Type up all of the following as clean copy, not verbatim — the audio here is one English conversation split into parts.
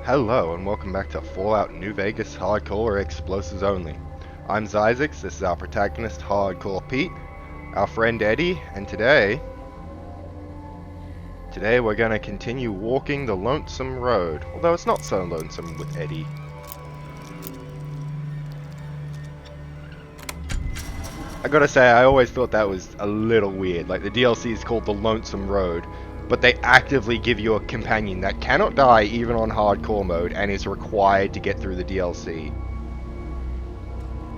Hello and welcome back to Fallout New Vegas Hardcore Explosives Only. I'm Zyzix, this is our protagonist Hardcore Pete, our friend Eddie, and today we're going to continue walking the Lonesome Road, although it's not so lonesome with Eddie. I gotta say, I always thought that was a little weird, like the DLC is called the Lonesome Road, but they actively give you a companion that cannot die even on hardcore mode and is required to get through the DLC.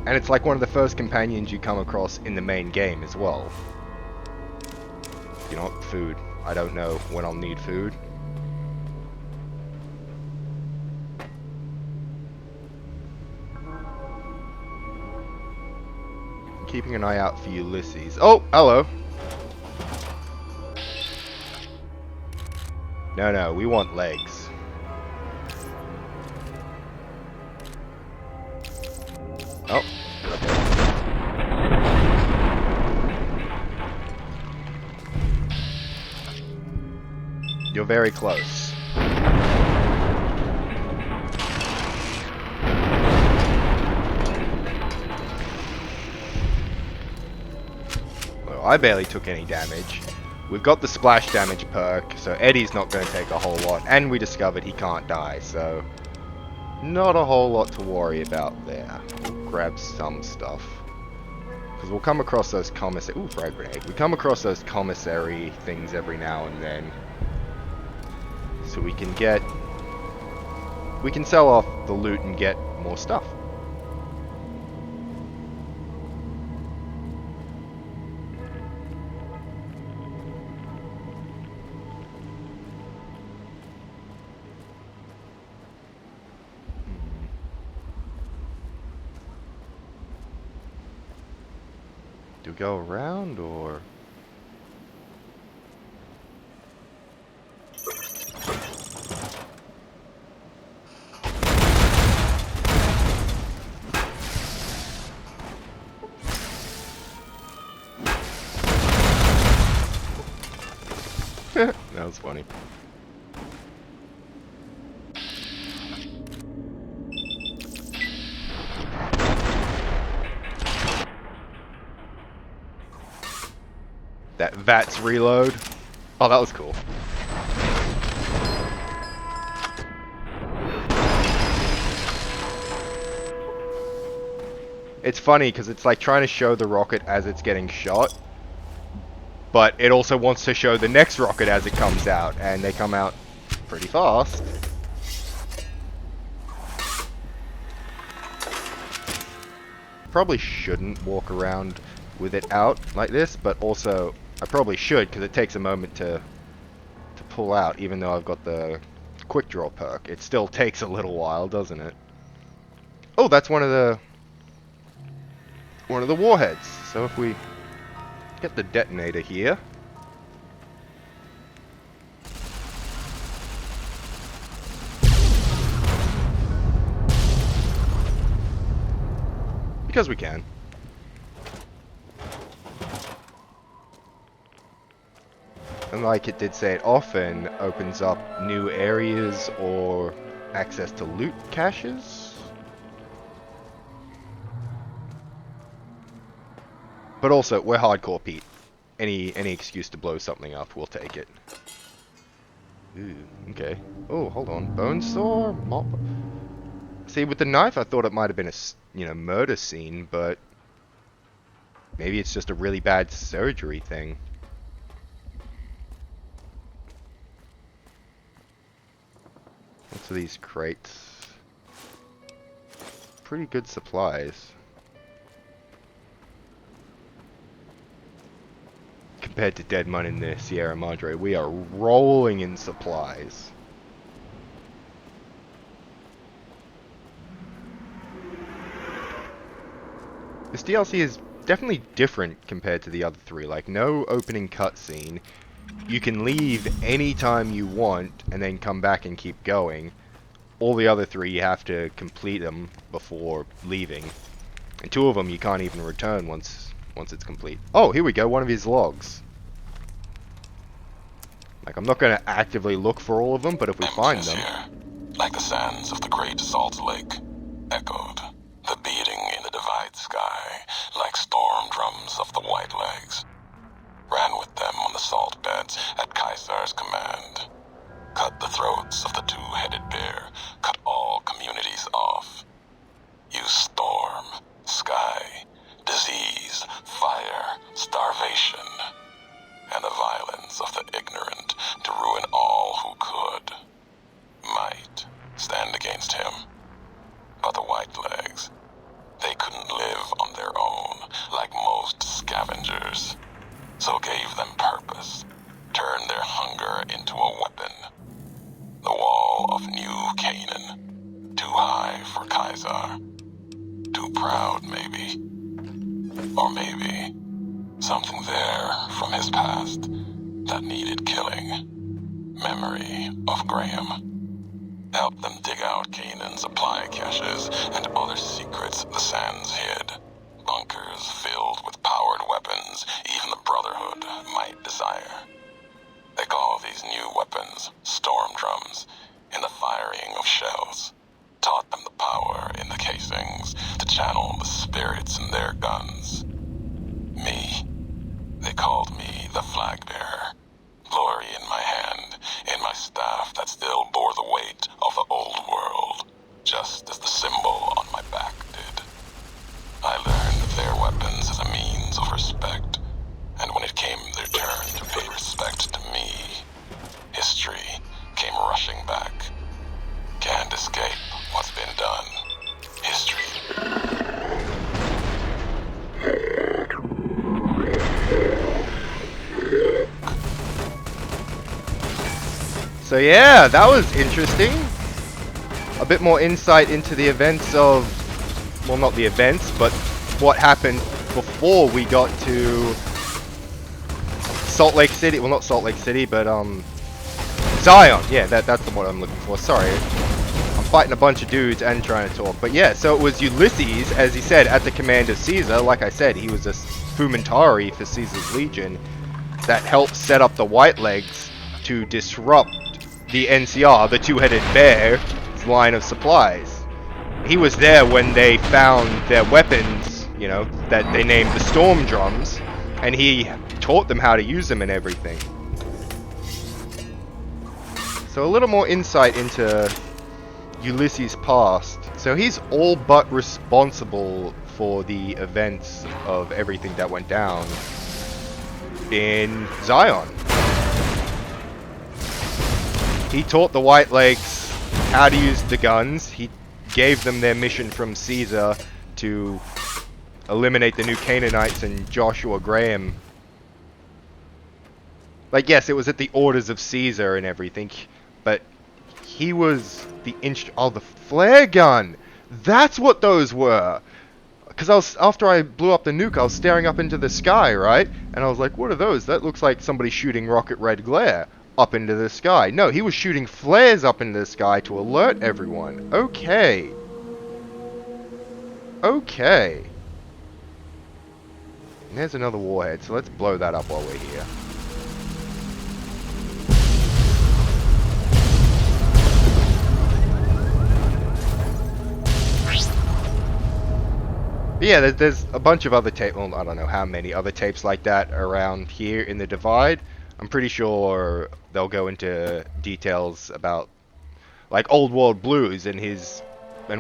And it's like one of the first companions you come across in the main game as well. You know what? Food. I don't know when I'll need food. I'm keeping an eye out for Ulysses. Oh, hello! No, we want legs. Oh, okay. You're very close. Well, I barely took any damage. We've got the splash damage perk, so Eddie's not going to take a whole lot, and we discovered he can't die, so not a whole lot to worry about there. We'll grab some stuff. Because we'll come across those commissary... Ooh, frag grenade. We come across those commissary things every now and then. So we can get... We can sell off the loot and get more stuff. Do we go around, or... That was funny. That VATS reload. Oh, that was cool. It's funny because it's like trying to show the rocket as it's getting shot, but it also wants to show the next rocket as it comes out, and they come out pretty fast. Probably shouldn't walk around with it out like this, but also I probably should because it takes a moment to pull out, even though I've got the quick draw perk. It still takes a little while, doesn't it? Oh, that's one of the warheads. So if we get the detonator here, because we can. And like it did say, it often opens up new areas or access to loot caches. But also, we're hardcore Pete. Any excuse to blow something up, we'll take it. Ooh, okay. Oh, hold on. Bone saw? Mop? See, with the knife, I thought it might have been a, murder scene, but maybe it's just a really bad surgery thing. What's these crates? Pretty good supplies. Compared to Deadmon in the Sierra Madre, we are rolling in supplies. This DLC is definitely different compared to the other three. Like, no opening cutscene. You can leave anytime you want and then come back and keep going. All the other three, you have to complete them before leaving. And two of them you can't even return once it's complete. Oh, here we go, one of his logs. Like, I'm not going to actively look for all of them, but if we find them... like the sands of the Great Salt Lake, echoed, the beating in the divide sky, like storm drums of the white legs. Ran with them on the salt beds at Caesar's command. Cut the throats of the two-headed bear, cut all communities off. Use storm, sky, disease, fire, starvation, and the violence of the ignorant to ruin all who could. Might stand against him. But the whitelegs, they couldn't live on their own like most scavengers. So gave them purpose, turned their hunger into a weapon. The wall of New Canaan, too high for Caesar. Too proud, maybe. Or maybe something there from his past that needed killing. Memory of Graham. Helped them dig out Canaan's supply caches and other secrets the sands hid. Bunkers filled with powered weapons even the Brotherhood might desire. They call these new weapons storm drums in the firing of shells. Taught them the power in the casings to channel the spirits in their guns. Me, they called me the flag bearer. Glory in my hand, in my staff that still bore the weight of the old world, just as the symbol on my back did. I learned their weapons as a means of respect, and when it came their turn to pay respect to me, history came rushing back. Can't escape what's been done. History. So yeah, that was interesting. A bit more insight into the events of, well, not the events, but what happened before we got to Salt Lake City. Well, not Salt Lake City, but Zion. Yeah, that's the one I'm looking for. Sorry. I'm fighting a bunch of dudes and trying to talk. But yeah, so it was Ulysses, as he said, at the command of Caesar. Like I said, he was a Fumentari for Caesar's Legion that helped set up the Whitelegs to disrupt the NCR, the two-headed bear, line of supplies. He was there when they found their weapons, you know, that they named the storm drums, and he taught them how to use them and everything. So a little more insight into Ulysses' past. So he's all but responsible for the events of everything that went down in Zion. He taught the Whitelegs how to use the guns. He gave them their mission from Caesar to eliminate the new Canaanites and Joshua Graham. Like, yes, it was at the orders of Caesar and everything, but he was the oh, the flare gun! That's what those were! Because after I blew up the nuke, I was staring up into the sky, right? And I was like, what are those? That looks like somebody shooting rocket red glare up into the sky. No, he was shooting flares up into the sky to alert everyone. Okay. Okay. And there's another warhead, so let's blow that up while we're here. But yeah, there's a bunch of other tapes, well, I don't know how many other tapes like that around here in the Divide. I'm pretty sure they'll go into details about, like, Old World Blues and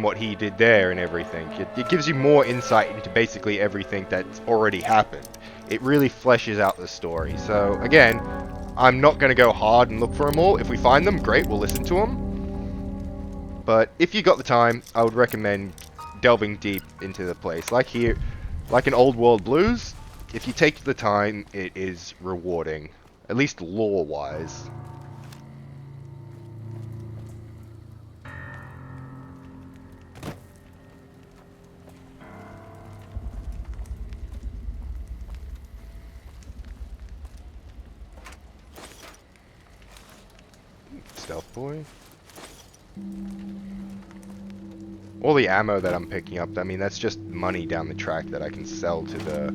what he did there and everything. It gives you more insight into basically everything that's already happened. It really fleshes out the story. So, again, I'm not going to go hard and look for them all. If we find them, great, we'll listen to them. But if you got the time, I would recommend delving deep into the place. Like here, like in Old World Blues, if you take the time, it is rewarding. At least lore-wise. Stealth boy. All the ammo that I'm picking up, I mean, that's just money down the track that I can sell to the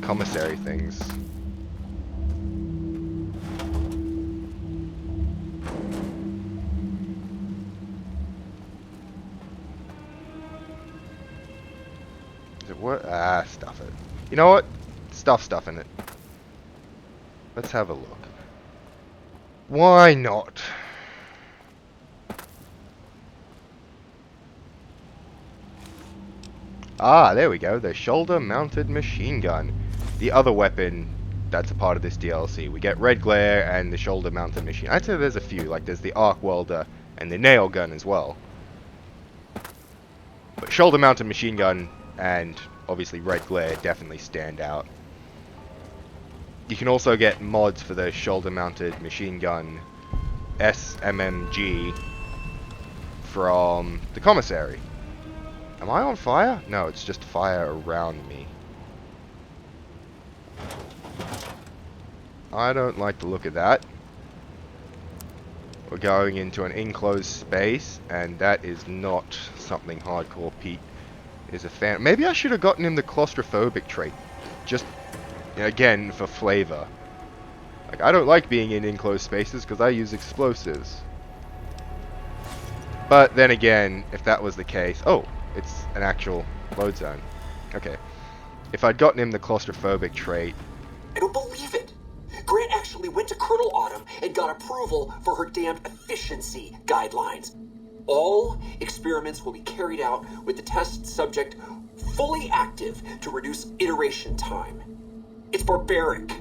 commissary things. what? Ah, stuff it. You know what? Stuff in it. Let's have a look. Why not? Ah, there we go. The shoulder-mounted machine gun. The other weapon that's a part of this DLC. We get red glare and the shoulder-mounted machine. I'd say there's a few. Like there's the arc welder and the nail gun as well. But shoulder-mounted machine gun and obviously red glare definitely stand out. You can also get mods for the shoulder-mounted machine gun SMMG from the commissary. Am I on fire? No, it's just fire around me. I don't like the look of that. We're going into an enclosed space, and that is not something Hardcore Pete is a fan. Maybe I should have gotten him the claustrophobic trait. Just, again, for flavor. Like, I don't like being in enclosed spaces because I use explosives. But then again, if that was the case... Oh, it's an actual load zone. Okay. If I'd gotten him the claustrophobic trait... I don't believe it! Grant actually went to Colonel Autumn and got approval for her damned efficiency guidelines. All experiments will be carried out with the test subject fully active to reduce iteration time. It's barbaric.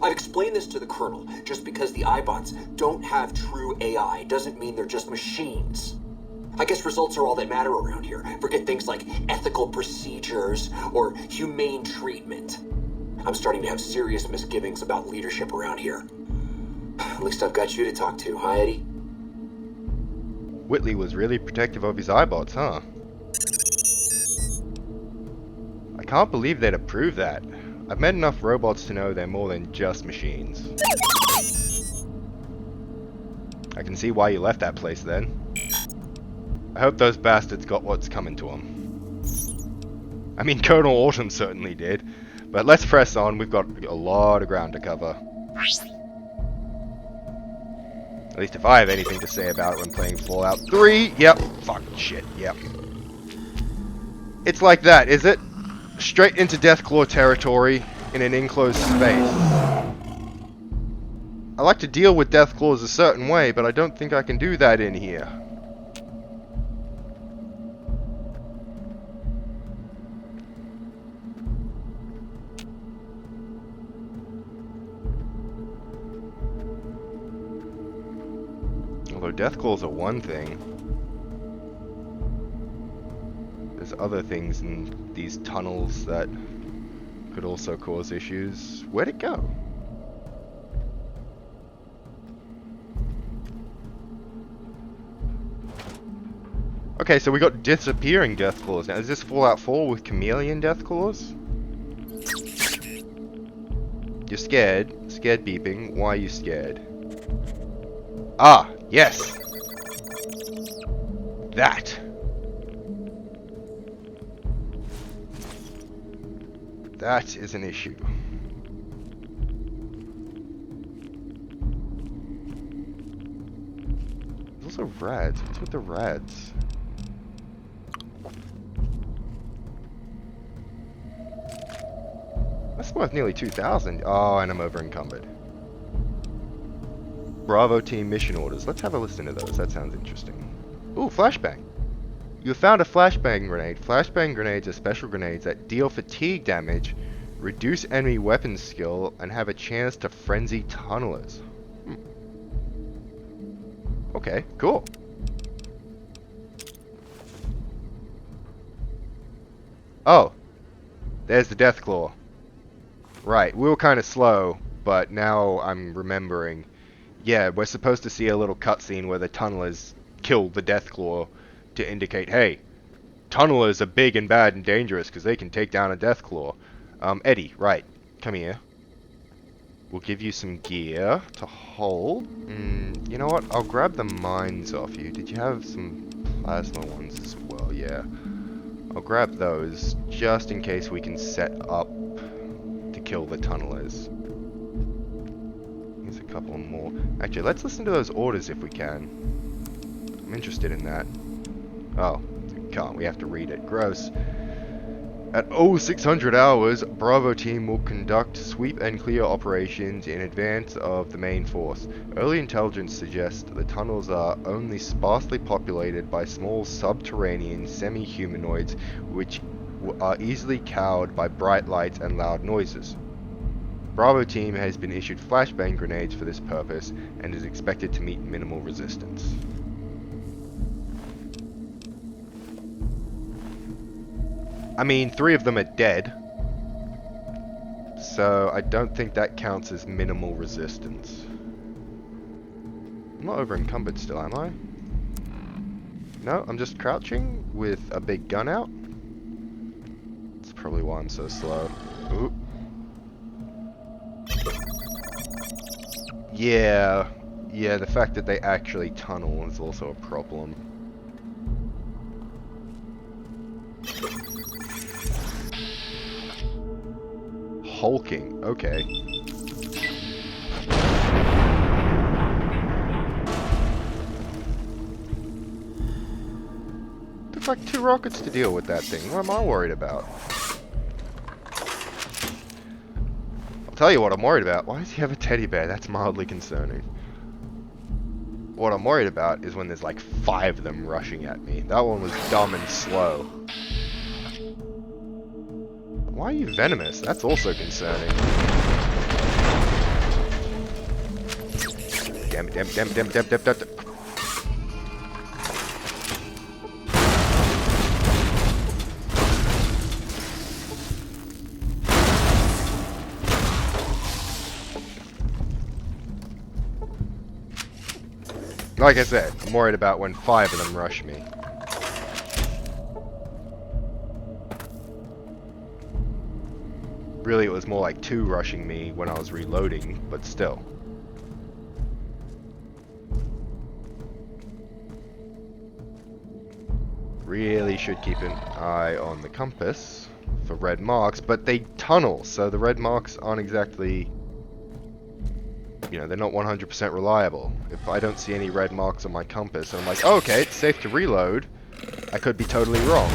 I've explained this to the Colonel. Just because the iBots don't have true AI doesn't mean they're just machines. I guess results are all that matter around here. Forget things like ethical procedures or humane treatment. I'm starting to have serious misgivings about leadership around here. At least I've got you to talk to, huh, Eddie? Whitley was really protective of his iBots, huh? I can't believe they'd approve that. I've met enough robots to know they're more than just machines. I can see why you left that place then. I hope those bastards got what's coming to them. I mean, Colonel Autumn certainly did. But let's press on, we've got a lot of ground to cover. At least if I have anything to say about it when playing Fallout 3, yep, fuck, shit, yep. It's like that, is it? Straight into Deathclaw territory in an enclosed space. I like to deal with Deathclaws a certain way, but I don't think I can do that in here. Although Deathclaws are one thing, there's other things in these tunnels that could also cause issues. Where'd it go? Okay, so we got disappearing Deathclaws now. Is this Fallout 4 with chameleon Deathclaws? You're scared. Scared beeping. Why are you scared? Ah! Yes! That! That is an issue. There's also rads. What's with the rads? That's worth nearly 2,000. Oh, and I'm over encumbered. Bravo team mission orders. Let's have a listen to those. That sounds interesting. Ooh, flashbang. You found a flashbang grenade. Flashbang grenades are special grenades that deal fatigue damage, reduce enemy weapon skill, and have a chance to frenzy tunnelers. Okay, cool. Oh, there's the Deathclaw. Right, we were kind of slow, but now I'm remembering. Yeah, we're supposed to see a little cutscene where the tunnelers kill the Deathclaw to indicate, hey, tunnelers are big and bad and dangerous because they can take down a Deathclaw. Eddie, right, come here. We'll give you some gear to hold. You know what, I'll grab the mines off you. Did you have some plasma ones as well? Yeah. I'll grab those just in case we can set up to kill the tunnelers. Here's a couple more. Actually, let's listen to those orders if we can. I'm interested in that. Oh, we can't. We have to read it. Gross. At 0600 hours, Bravo team will conduct sweep and clear operations in advance of the main force. Early intelligence suggests the tunnels are only sparsely populated by small subterranean semi-humanoids which are easily cowed by bright lights and loud noises. Bravo team has been issued flashbang grenades for this purpose and is expected to meet minimal resistance. I mean, 3 of them are dead, so I don't think that counts as minimal resistance. I'm not over encumbered still, am I? No, I'm just crouching with a big gun out. That's probably why I'm so slow. Ooh. Yeah, the fact that they actually tunnel is also a problem. Hulking, okay. Took like 2 rockets to deal with that thing. What am I worried about? I'll tell you what I'm worried about. Why does he have a teddy bear? That's mildly concerning. What I'm worried about is when there's like 5 of them rushing at me. That one was dumb and slow. Why are you venomous? That's also concerning. Damn it. Like I said, I'm worried about when 5 of them rush me. Really, it was more like 2 rushing me when I was reloading, but still. Really should keep an eye on the compass for red marks, but they tunnel, so the red marks aren't exactly, you know, they're not 100% reliable. If I don't see any red marks on my compass, and I'm like, oh, okay, it's safe to reload, I could be totally wrong.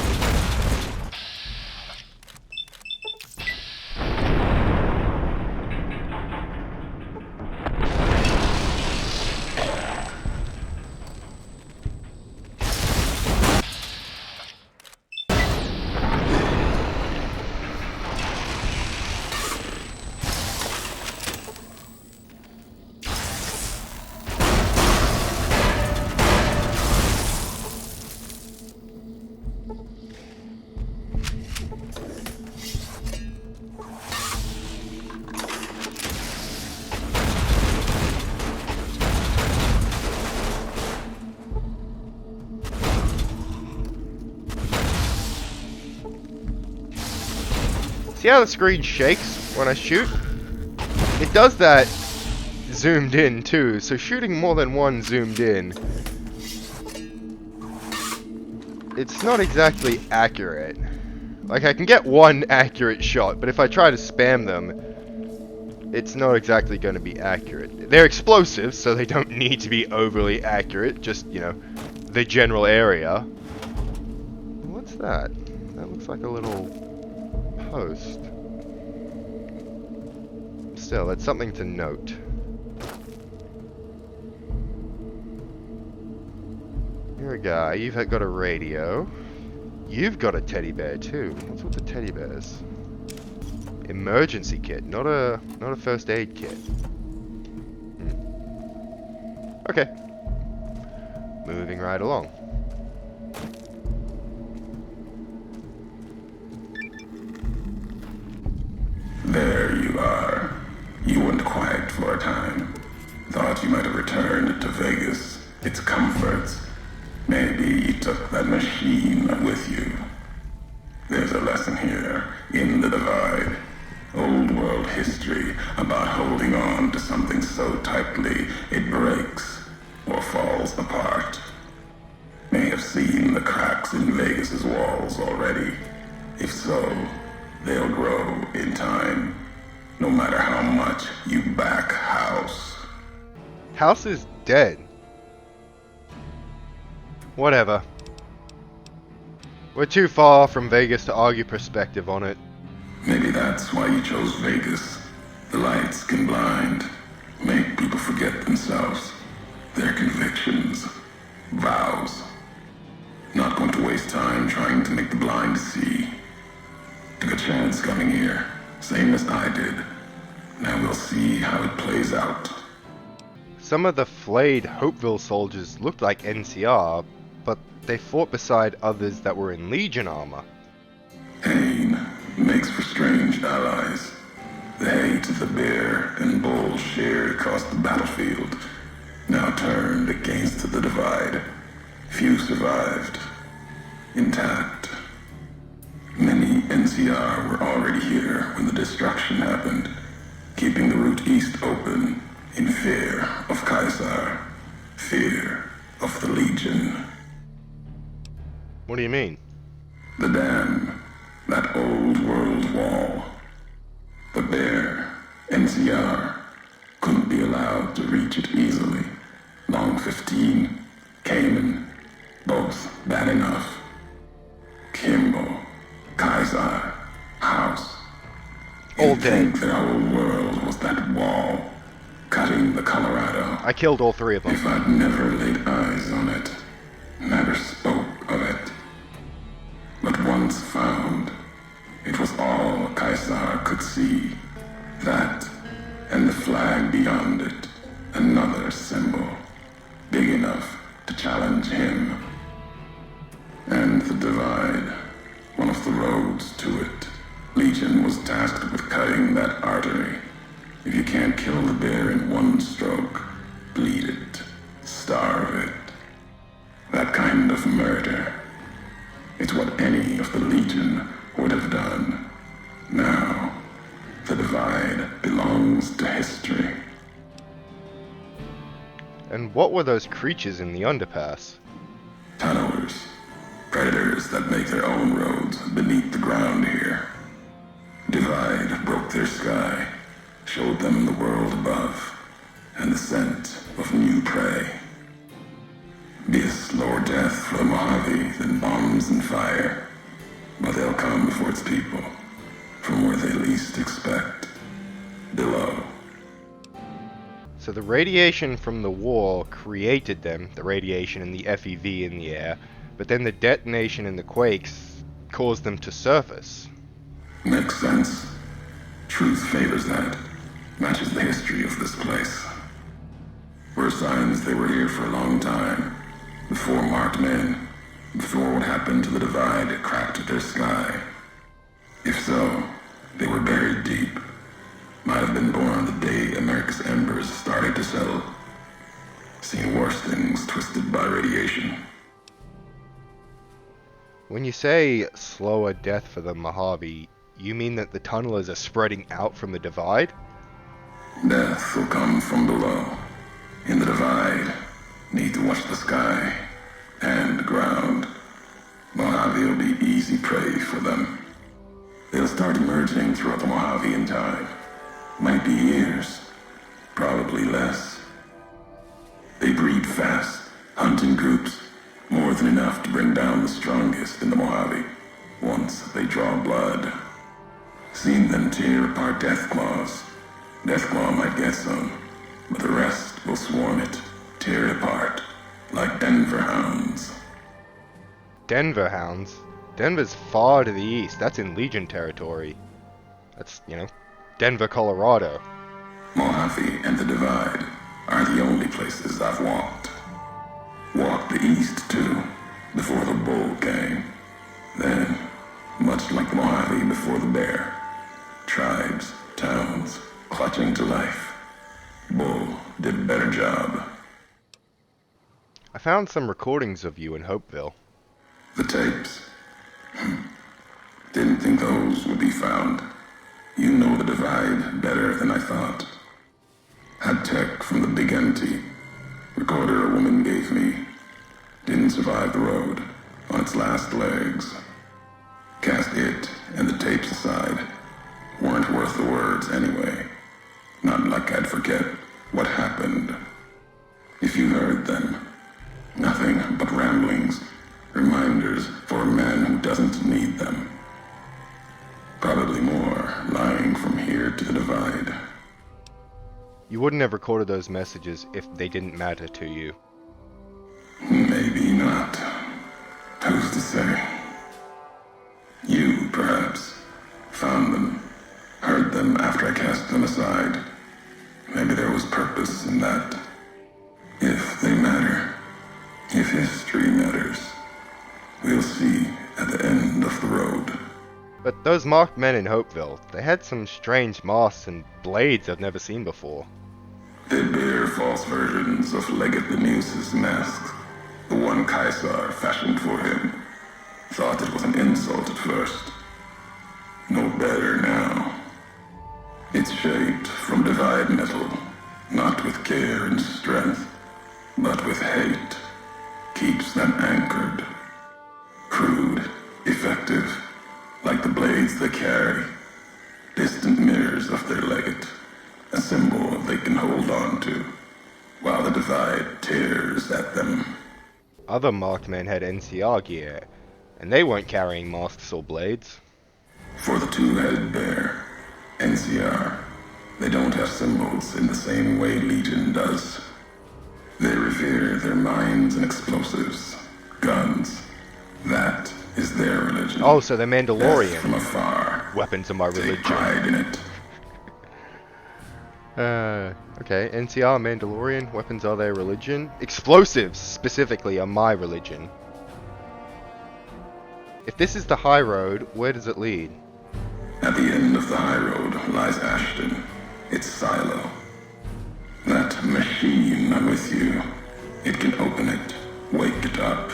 See how the screen shakes when I shoot? It does that zoomed in too, so shooting more than one zoomed in, it's not exactly accurate. Like, I can get one accurate shot, but if I try to spam them, it's not exactly going to be accurate. They're explosives, so they don't need to be overly accurate, just, you know, the general area. What's that? That looks like a little post. Still, that's something to note. You're a guy, you've got a radio. You've got a teddy bear too. What's with the teddy bears? Emergency kit, not a first aid kit. Okay. Moving right along. There you are. You went quiet for a time. Thought you might have returned to Vegas, its comforts. Maybe you took that machine with you. There's a lesson here, in the Divide. Old world history about holding on to something so tightly it breaks or falls apart. May have seen the cracks in Vegas's walls already. If so, they'll grow in time, no matter how much you back House. House is dead. Whatever. We're too far from Vegas to argue perspective on it. Maybe that's why you chose Vegas. The lights can blind, make people forget themselves, their convictions, vows. Not going to waste time trying to make the blind see. Took a chance coming here, same as I did. Now we'll see how it plays out. Some of the flayed Hopeville soldiers looked like NCR, but they fought beside others that were in Legion armor. Pain makes for strange allies. The hate the bear and bull shared across the battlefield now turned against the divide. Few survived, intact. Many NCR were already here when the destruction happened, keeping the route east open in fear of Caesar, fear of the Legion. What do you mean? The dam, that old world wall. The bear, NCR, couldn't be allowed to reach it easily. Long 15, Cayman, both bad enough. Kimball, Kaiser, House. All You'd dead. think their whole world was that wall, cutting the Colorado. I killed all three of them. If I'd never laid eyes on it, never spoke of it. But once found, it was all Caesar could see. That, and the flag beyond it, another symbol, big enough to challenge him. And the divide, one of the roads to it. Legion was tasked with cutting that artery. If you can't kill the bear in one stroke, bleed it, starve it. That kind of murder. It's what any of the Legion would have done. Now, the divide belongs to history. And what were those creatures in the underpass? Tunnelers. Predators that make their own roads beneath the ground here. Divide broke their sky, showed them the world above, and the scent of new prey. Be a slower death for the Mojave than bombs and fire, but they'll come before its people, from where they least expect, below. So the radiation from the war created them, the radiation and the FEV in the air, but then the detonation and the quakes caused them to surface. Makes sense. Truth favors that. Matches the history of this place. Were signs they were here for a long time. Before marked men. Before what happened to the divide cracked their sky. If so, they were buried deep. Might have been born the day America's embers started to settle. Seen worse things twisted by radiation. When you say slower death for the Mojave, you mean that the tunnelers are spreading out from the divide? Death will come from below. In the divide, need to watch the sky and the ground. Mojave will be easy prey for them. They'll start emerging throughout the Mojave in time. Might be years, probably less. They breed fast, hunt in groups, more than enough to bring down the strongest in the Mojave, once they draw blood. Seen them tear apart Deathclaws. Deathclaw might get some, but the rest will swarm it, tear it apart, like Denver hounds. Denver hounds? Denver's far to the east. That's in Legion territory. That's, Denver, Colorado. Mojave and the Divide are the only places I've walked. Walked the east, too, before the bull came. Then, much like the Mojave before the bear, tribes, towns, clutching to life. Bull did a better job. I found some recordings of you in Hopeville. The tapes. Didn't think those would be found. You know the divide better than I thought. Had tech from the big empty. Recorder a woman gave me. Didn't survive the road on its last legs. Cast it and the tapes aside. Weren't worth the words anyway. Not like I'd forget what happened. If you heard them. Nothing but ramblings. Reminders for a man who wouldn't have recorded those messages if they didn't matter to you. Maybe not. Who's to say? You, perhaps, found them, heard them after I cast them aside. Maybe there was purpose in that. If they matter, if history matters, we'll see at the end of the road. But those marked men in Hopeville, they had some strange masks and blades I've never seen before. They bear false versions of Legate Leneus's mask. The one Caesar fashioned for him. Thought it was an insult at first. No better now. It's shaped from divide metal, not with care and strength, but with hate. Keeps them anchored. Crude, effective, like the blades they carry. Distant mirrors of their legate, a symbol they can hold on to, while the divide tears at them. Other marked men had NCR gear, and they weren't carrying masks or blades. For the two-headed bear, NCR, they don't have symbols in the same way Legion does. They revere their mines and explosives, guns. That is their religion. Oh, so they're Mandalorian. Death from afar. Weapons are my Take religion. pride in it. Okay, NCR, Mandalorian, weapons are their religion. Explosives, specifically, are my religion. If this is the high road, where does it lead? At the end of the high road lies Ashton, its silo. That machine with you, it can open it, wake it up,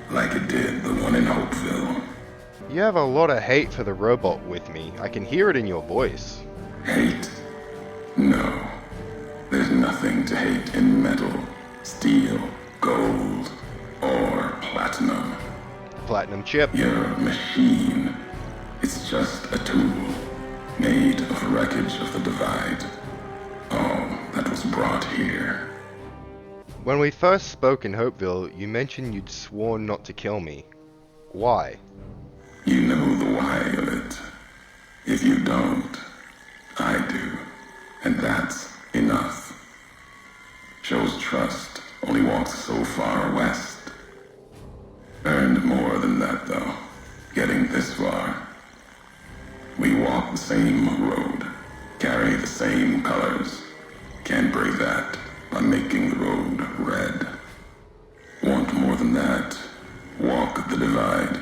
like it did the one in Hopeville. You have a lot of hate for the robot with me. I can hear it in your voice. Hate? No. There's nothing to hate in metal, steel, gold, or platinum. Platinum chip. Your machine. It's just a tool, made of wreckage of the divide. All that was brought here. When we first spoke in Hopeville, you mentioned you'd sworn not to kill me. Why? You know the why of it. If you don't, I do. And that's enough. Shows trust only walks so far west. Earned more than that, though, getting this far. We walk the same road, carry the same colors. Can't break that by making the road red. Want more than that? Walk the divide.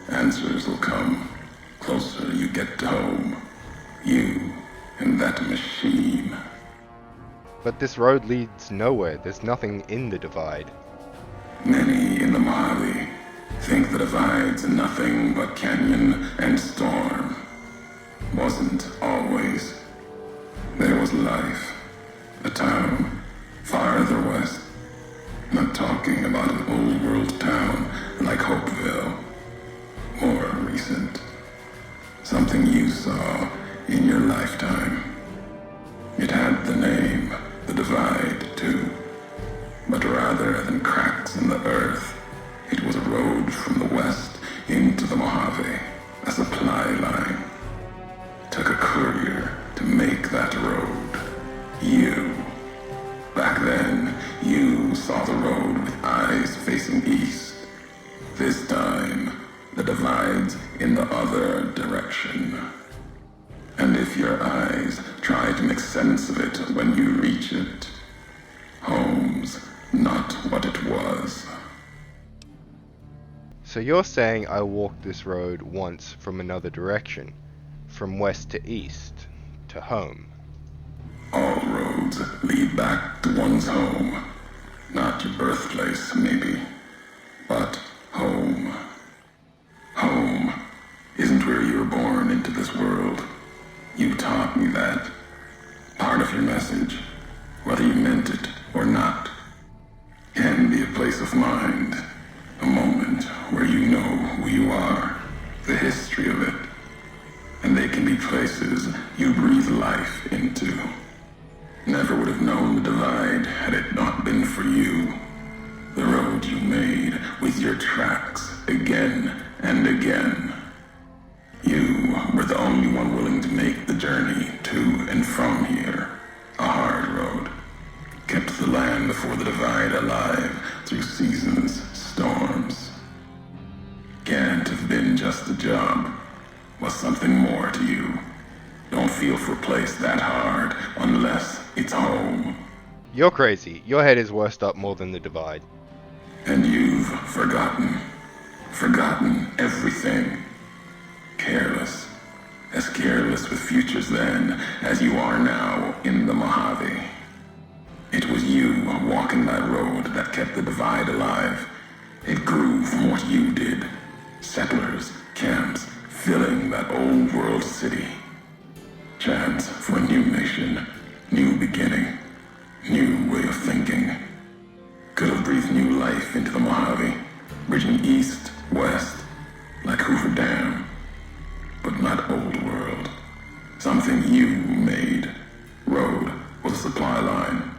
Answers will come. Closer you get to home. You and that machine. But this road leads nowhere. There's nothing in the divide. Many in the Mojave think the divide's nothing but canyon and storm. Wasn't always. There was life. A town farther west. Not talking about an old world town like Hopeville. More recent. Something you saw in your lifetime. It had the name, the divide, too. But rather than cracks in the earth, it was a road from the west into the Mojave, a supply line. Took a courier to make that road. You. Back then, you saw the road with eyes facing east. This time, the divide's in the other direction. And if your eyes try to make sense of it when you reach it, home's not what it was. So you're saying I walked this road once from another direction, from west to east, to home. All roads lead back to one's home. Not your birthplace, maybe, but home. Home isn't where you were born into this world. You taught me that. Part of your message, whether you meant it or not, can be a place of mind. A moment where you know who you are, the history of it. And they can be places you breathe life into. Never would have known the divide had it not been for you. The road you made with your tracks again and again. You were the only one willing to make the journey to and from here. A hard the land before the divide alive through seasons, storms. Can't have been just a job. Was something more to you. Don't feel for a place that hard unless it's home. You're crazy. Your head is worst up more than the divide. And you've forgotten. Forgotten everything. Careless. As careless with futures then as you are now in the Mojave. It was you walking that road that kept the divide alive. It grew from what you did. Settlers, camps, filling that old world city. Chance for a new nation, new beginning, new way of thinking. Could have breathed new life into the Mojave, bridging east, west, like Hoover Dam. But not old world. Something you made. Road was a supply line.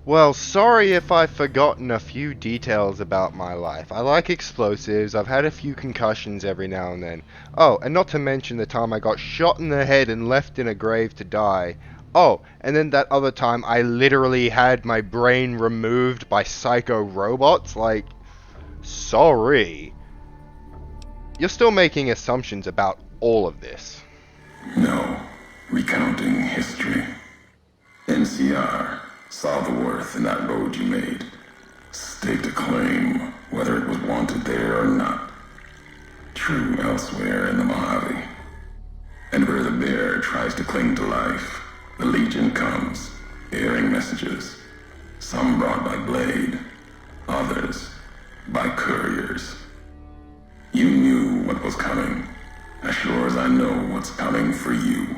Well, sorry if I've forgotten a few details about my life. I like explosives, I've had a few concussions every now and then. Oh, and not to mention the time I got shot in the head and left in a grave to die. Oh, and then that other time I literally had my brain removed by psycho robots. Like, sorry. You're still making assumptions about all of this. No, recounting history. NCR saw the worth in that road you made. Staked a claim, whether it was wanted there or not. True elsewhere in the Mojave. And where the bear tries to cling to life, the Legion comes, bearing messages. Some brought by blade, others by couriers. You knew what was coming, as sure as I know what's coming for you.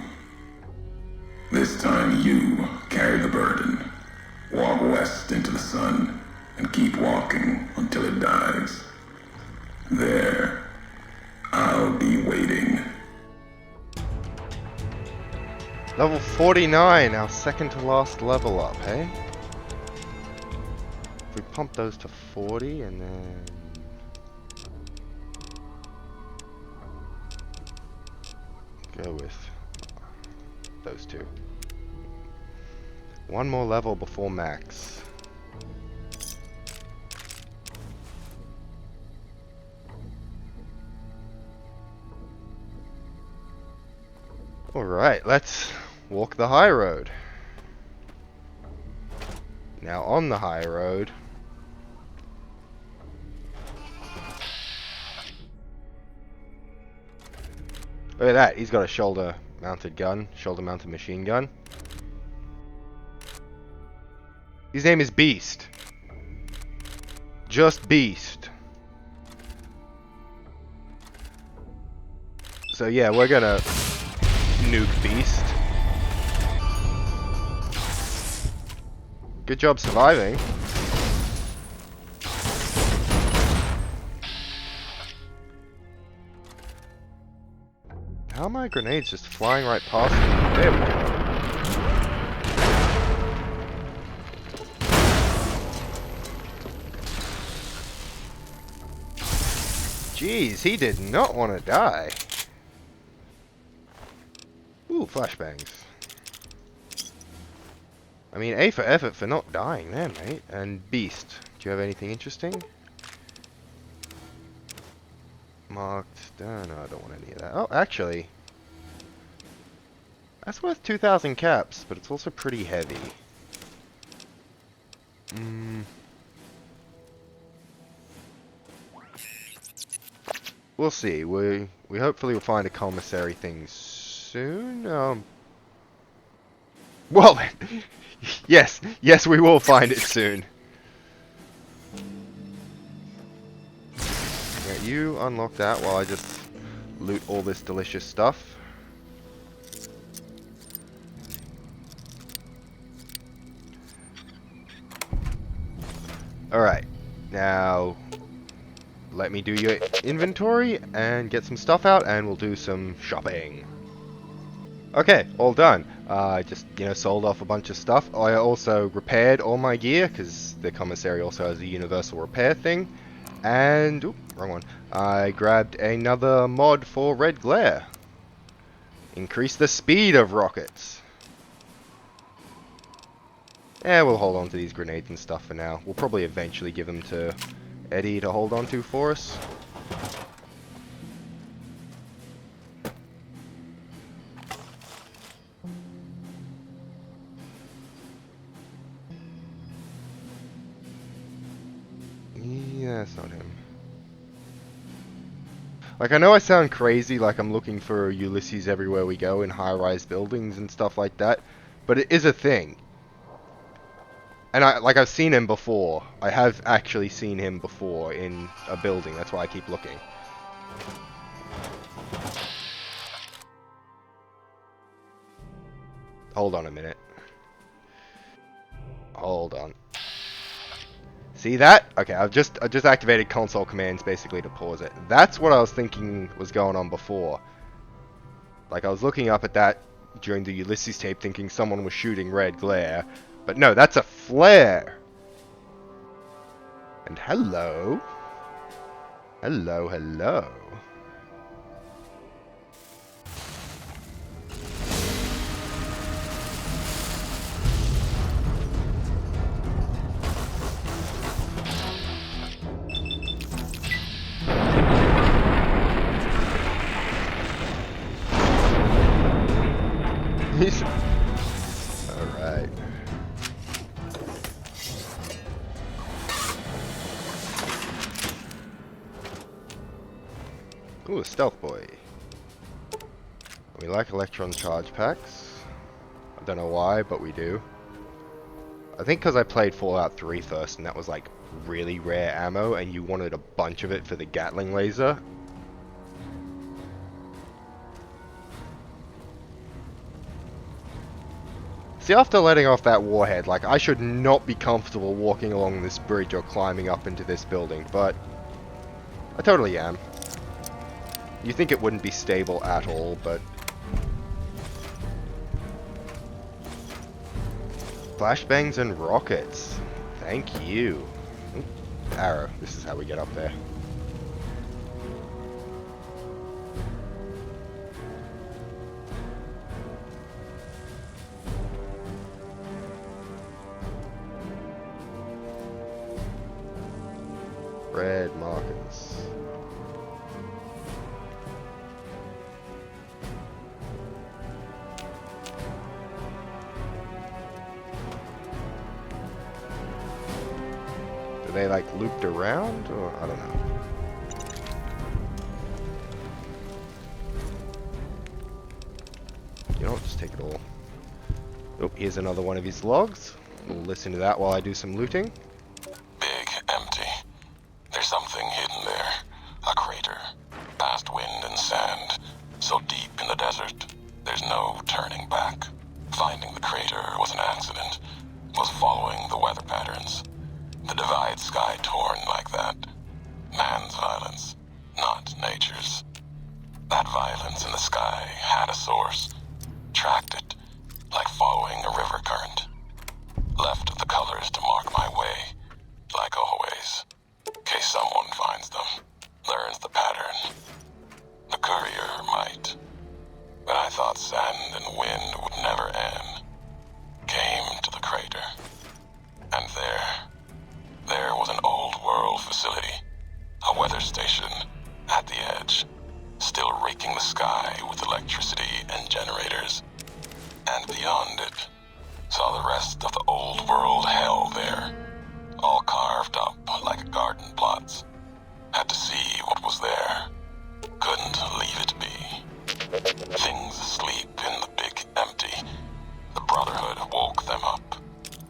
This time you carry the burden. Walk west into the sun, and keep walking until it dies. There, I'll be waiting. Level 49, our second to last level up, hey? If we pump those to 40 and then... go with those two. One more level before max. Alright, let's walk the high road. Now on the high road, look at that, he's got a shoulder-mounted gun, shoulder-mounted machine gun. His name is Beast. Just Beast. So yeah, we're gonna nuke Beast. Good job surviving. How are my grenades just flying right past me? There we go. Jeez, he did not want to die. Ooh, flashbangs. I mean, A for effort for not dying there, mate. And Beast, do you have anything interesting? Marked. No, I don't want any of that. Oh, actually. That's worth 2,000 caps, but it's also pretty heavy. We'll see. We hopefully will find a commissary thing soon. Well, yes, we will find it soon. Yeah, you unlock that while I just loot all this delicious stuff. Alright, now let me do your inventory and get some stuff out and we'll do some shopping. Okay, all done. I just, sold off a bunch of stuff. I also repaired all my gear because the commissary also has a universal repair thing. And, oop, wrong one. I grabbed another mod for red glare. Increase the speed of rockets. We'll hold on to these grenades and stuff for now. We'll probably eventually give them to Eddie to hold on to for us. Yeah, that's not him. Like, I know I sound crazy, like I'm looking for Ulysses everywhere we go in high-rise buildings and stuff like that, but it is a thing. And I've seen him before. I have actually seen him before in a building, that's why I keep looking. Hold on a minute. Hold on. See that? Okay, I've just activated console commands basically to pause it. That's what I was thinking was going on before. Like, I was looking up at that during the Ulysses tape thinking someone was shooting red glare. But no, that's a flare! And hello. Hello, hello. Alright. Ooh, a stealth boy. We like electron charge packs. I don't know why, but we do. I think because I played Fallout 3 first, and that was like really rare ammo, and you wanted a bunch of it for the Gatling laser. See, after letting off that warhead, like, I should not be comfortable walking along this bridge or climbing up into this building, but I totally am. You think it wouldn't be stable at all, but... Flashbangs and rockets. Thank you. Oop, arrow. This is how we get up there. Red markers. Do they like looped around, or I don't know. You know what, just take it all. Oh, here's another one of his logs. We'll listen to that while I do some looting. Big, empty. There's something hidden there. A crater. Past wind and sand. So deep in the desert, there's no turning back. Finding the crater was an accident. Was following the weather patterns. The divide sky torn like that. Man's violence, not nature's. That violence in the sky had a source. Tracked it, like following a river current. Left the colors to mark my way, like always. In case someone finds them, learns the pattern. The courier might. But I thought sand and wind would never end. Came to the crater. And there was an old world facility. A weather station at the edge. Still raking the sky with electricity and generators. And beyond it, saw the rest of the old world hell there. All carved up like garden plots. Had to see what was there. Couldn't leave it be. Things asleep in the big empty. The Brotherhood woke them up.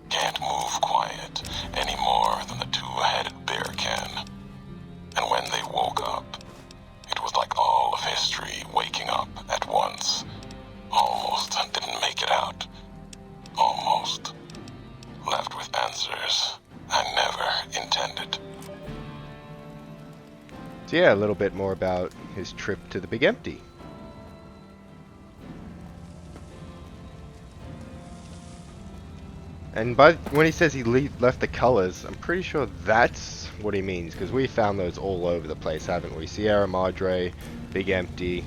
Can't move quiet any more than the two-headed bear can. And when they woke up, it was like all of history waking up at once. Almost didn't make it out. Almost. Left with answers I never intended. So yeah, a little bit more about his trip to the Big Empty. And when he says he left the colors, I'm pretty sure that's what he means, because we found those all over the place, haven't we? Sierra Madre, Big Empty.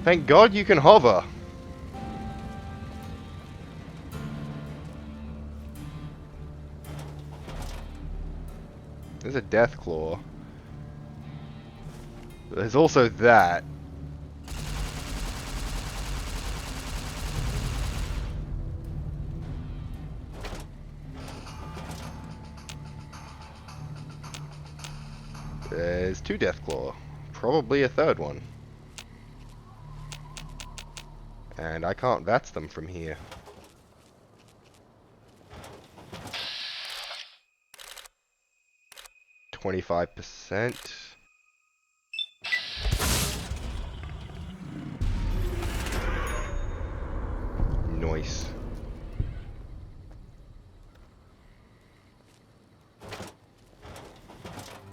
Thank God you can hover. There's a death claw. There's also that. There's 2 death claw. Probably a 3rd one. And I can't VATS them from here. %. Nice.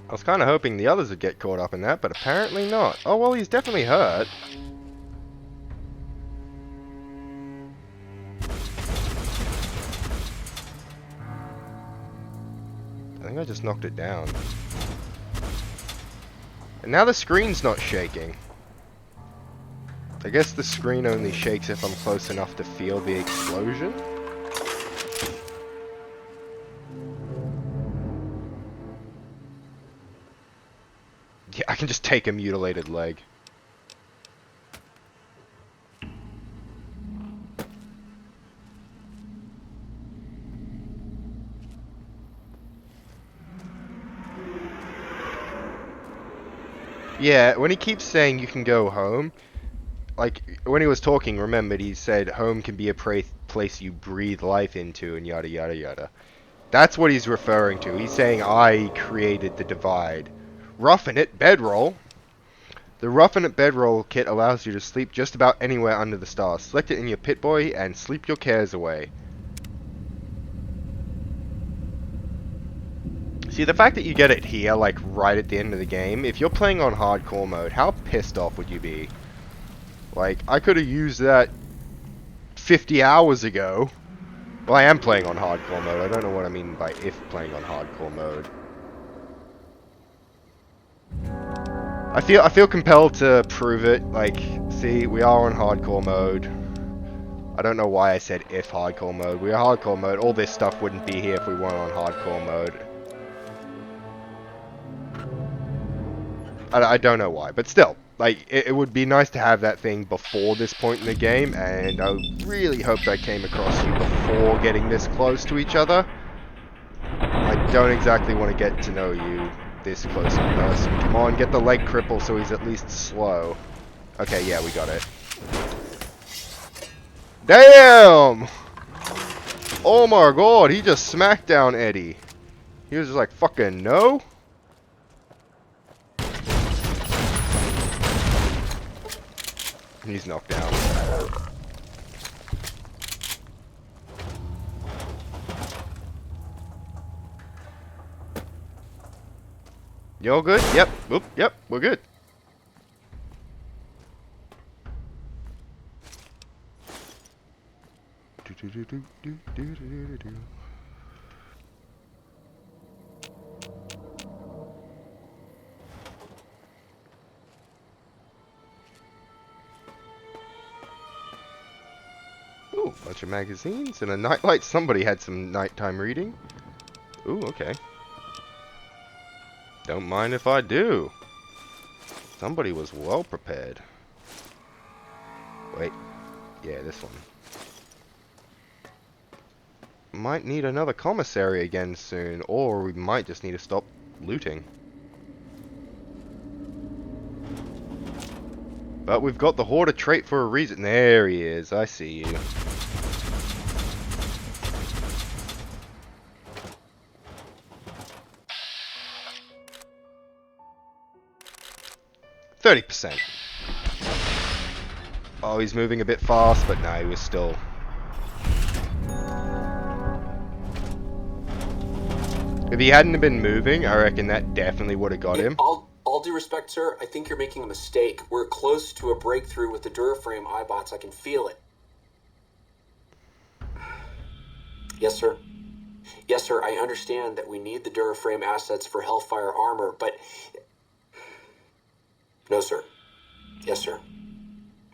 I was kind of hoping the others would get caught up in that, but apparently not. Oh, well, he's definitely hurt. I think I just knocked it down. And now the screen's not shaking. I guess the screen only shakes if I'm close enough to feel the explosion. Yeah, I can just take a mutilated leg. Yeah, when he keeps saying you can go home, like, when he was talking, remembered he said home can be a place you breathe life into and yada yada yada. That's what he's referring to. He's saying I created the divide. Roughen It bedroll. The Roughen It bedroll kit allows you to sleep just about anywhere under the stars. Select it in your Pit-Boy and sleep your cares away. See, the fact that you get it here, like, right at the end of the game, if you're playing on hardcore mode, how pissed off would you be? Like, I could have used that 50 hours ago. Well, I am playing on hardcore mode. I don't know what I mean by if playing on hardcore mode. I feel compelled to prove it. Like, see, we are on hardcore mode. I don't know why I said if hardcore mode. We are hardcore mode. All this stuff wouldn't be here if we weren't on hardcore mode. I don't know why, but still, like, it would be nice to have that thing before this point in the game, and I really hoped I came across you before getting this close to each other. I don't exactly want to get to know you this close in person. Come on, get the leg cripple so he's at least slow. Okay, yeah, we got it. Damn! Oh my god, he just smacked down Eddie. He was just like, fucking no? He's knocked down. You all good? Yep. Oop, yep, we're good. Ooh, bunch of magazines and a nightlight. Somebody had some nighttime reading. Ooh, okay. Don't mind if I do. Somebody was well prepared. Wait. Yeah, this one. Might need another commissary again soon, or we might just need to stop looting. But we've got the Hoarder trait for a reason. There he is. I see you. %. Oh, he's moving a bit fast, but no, he was still... If he hadn't been moving, I reckon that definitely would have got him. All due respect, sir, I think you're making a mistake. We're close to a breakthrough with the Duraframe iBots. I can feel it. Yes, sir. Yes, sir, I understand that we need the Duraframe assets for Hellfire armor, but... No, sir. Yes, sir.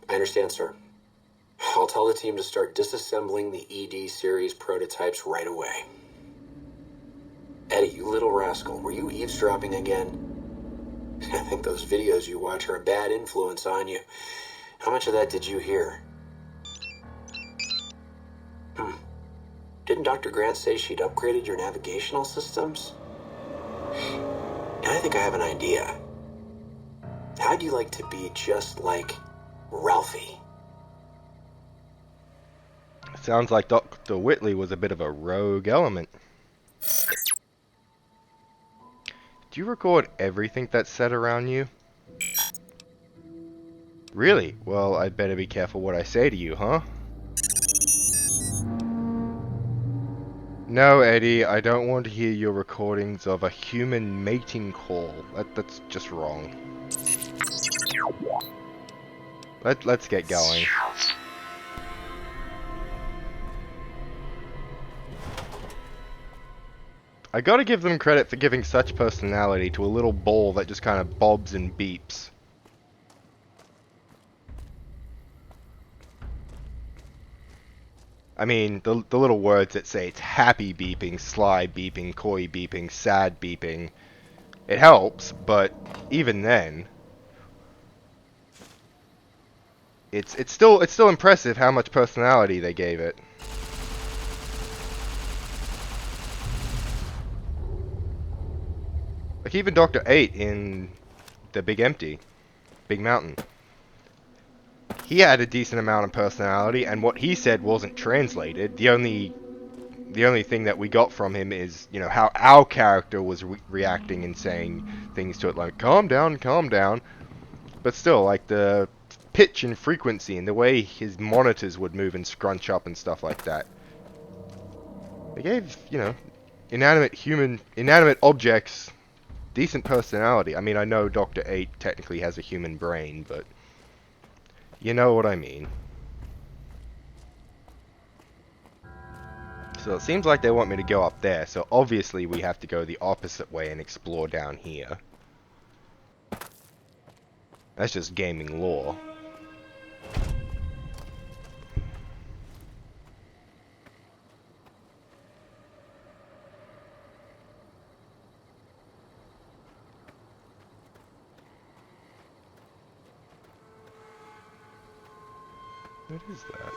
I understand, sir. I'll tell the team to start disassembling the ED series prototypes right away. Eddie, you little rascal, were you eavesdropping again? I think those videos you watch are a bad influence on you. How much of that did you hear? Didn't Dr. Grant say she'd upgraded your navigational systems? And I think I have an idea. How'd you like to be just like Ralphie? Sounds like Dr. Whitley was a bit of a rogue element. Do you record everything that's said around you? Really? Well, I'd better be careful what I say to you, huh? No, Eddie, I don't want to hear your recordings of a human mating call. That's just wrong. Let's get going. I gotta give them credit for giving such personality to a little ball that just kind of bobs and beeps. I mean, the little words that say it's happy beeping, sly beeping, coy beeping, sad beeping. It helps, but even then, it's still impressive how much personality they gave it. Like even Dr. 8 in the Big Empty, Big Mountain. He had a decent amount of personality, and what he said wasn't translated. The only thing that we got from him is, you know, how our character was reacting and saying things to it like, calm down, calm down. But still, like the pitch and frequency and the way his monitors would move and scrunch up and stuff like that. They gave, you know, inanimate objects decent personality. I mean, I know Dr. 8 technically has a human brain, but you know what I mean. So it seems like they want me to go up there, so obviously we have to go the opposite way and explore down here. That's just gaming lore. What is that?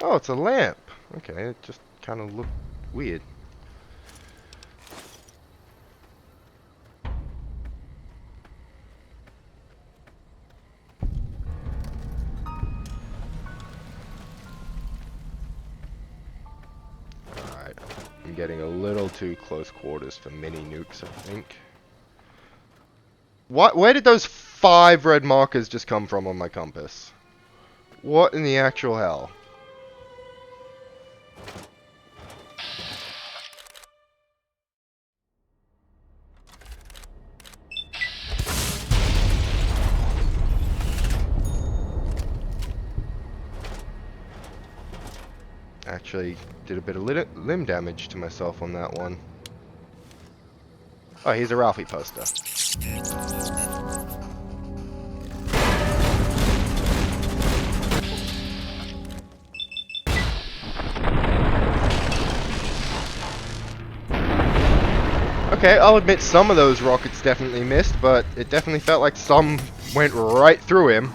Oh, it's a lamp. Okay, it just kind of looked weird. Alright, I'm getting a little too close quarters for mini nukes, I think. What? Where did those 5 red markers just come from on my compass? What in the actual hell? Actually, did a bit of limb damage to myself on that one. Oh, here's a Ralphie poster. Okay, I'll admit some of those rockets definitely missed, but it definitely felt like some went right through him.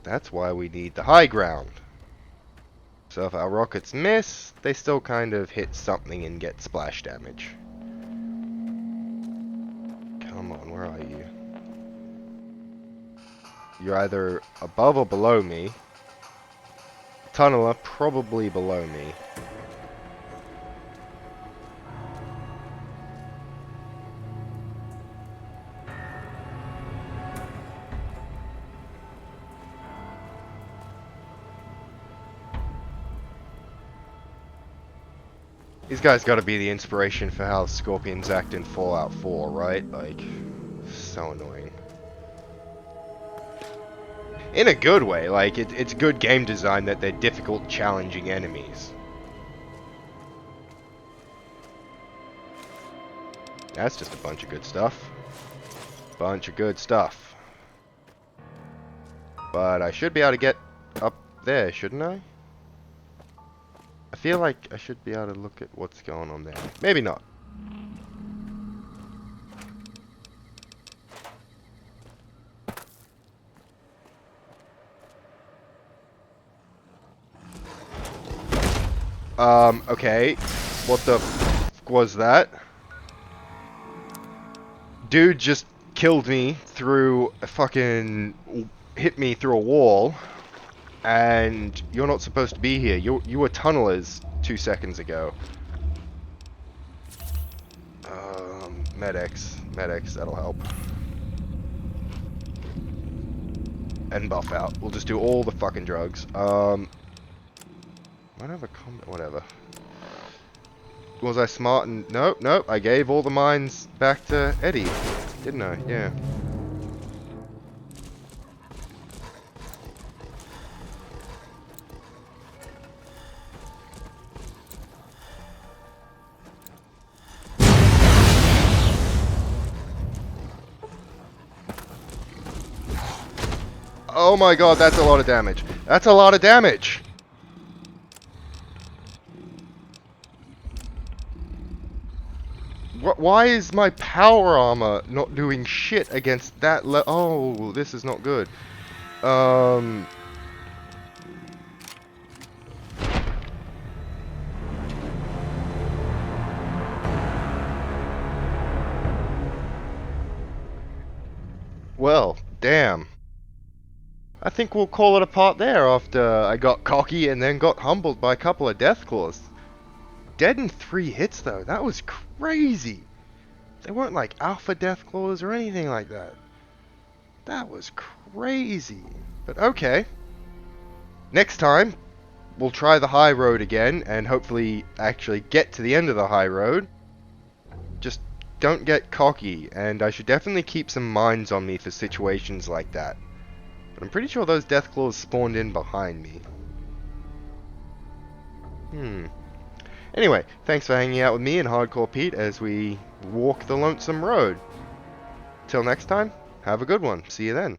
That's why we need the high ground. So if our rockets miss, they still kind of hit something and get splash damage. Come on, where are you? You're either above or below me. Tunneler, probably below me. These guys gotta be the inspiration for how Scorpions act in Fallout 4, right? Like, so annoying. In a good way, like, it's good game design that they're difficult, challenging enemies. That's just a bunch of good stuff. Bunch of good stuff. But I should be able to get up there, shouldn't I? I feel like I should be able to look at what's going on there. Maybe not. Okay. What the f was that? Dude just killed me through a fucking... hit me through a wall. And you're not supposed to be here. You were tunnelers 2 seconds ago. Medics. Medics, that'll help. And buff out. We'll just do all the fucking drugs. Might have a combat, whatever. Was I smart and... Nope, nope, I gave all the mines back to Eddie. Didn't I? Yeah. Oh my god, that's a lot of damage. That's a lot of damage! Why is my power armor not doing shit against that Oh, this is not good. Well, damn. I think we'll call it a part there after I got cocky and then got humbled by a couple of Deathclaws. Dead in 3 hits though, that was crazy. They weren't like alpha Deathclaws or anything like that. That was crazy. But okay. Next time, we'll try the high road again and hopefully actually get to the end of the high road. Just don't get cocky, and I should definitely keep some mines on me for situations like that. But I'm pretty sure those Deathclaws spawned in behind me. Anyway, thanks for hanging out with me and Hardcore Pete as we walk the Lonesome Road. Till next time, have a good one. See you then.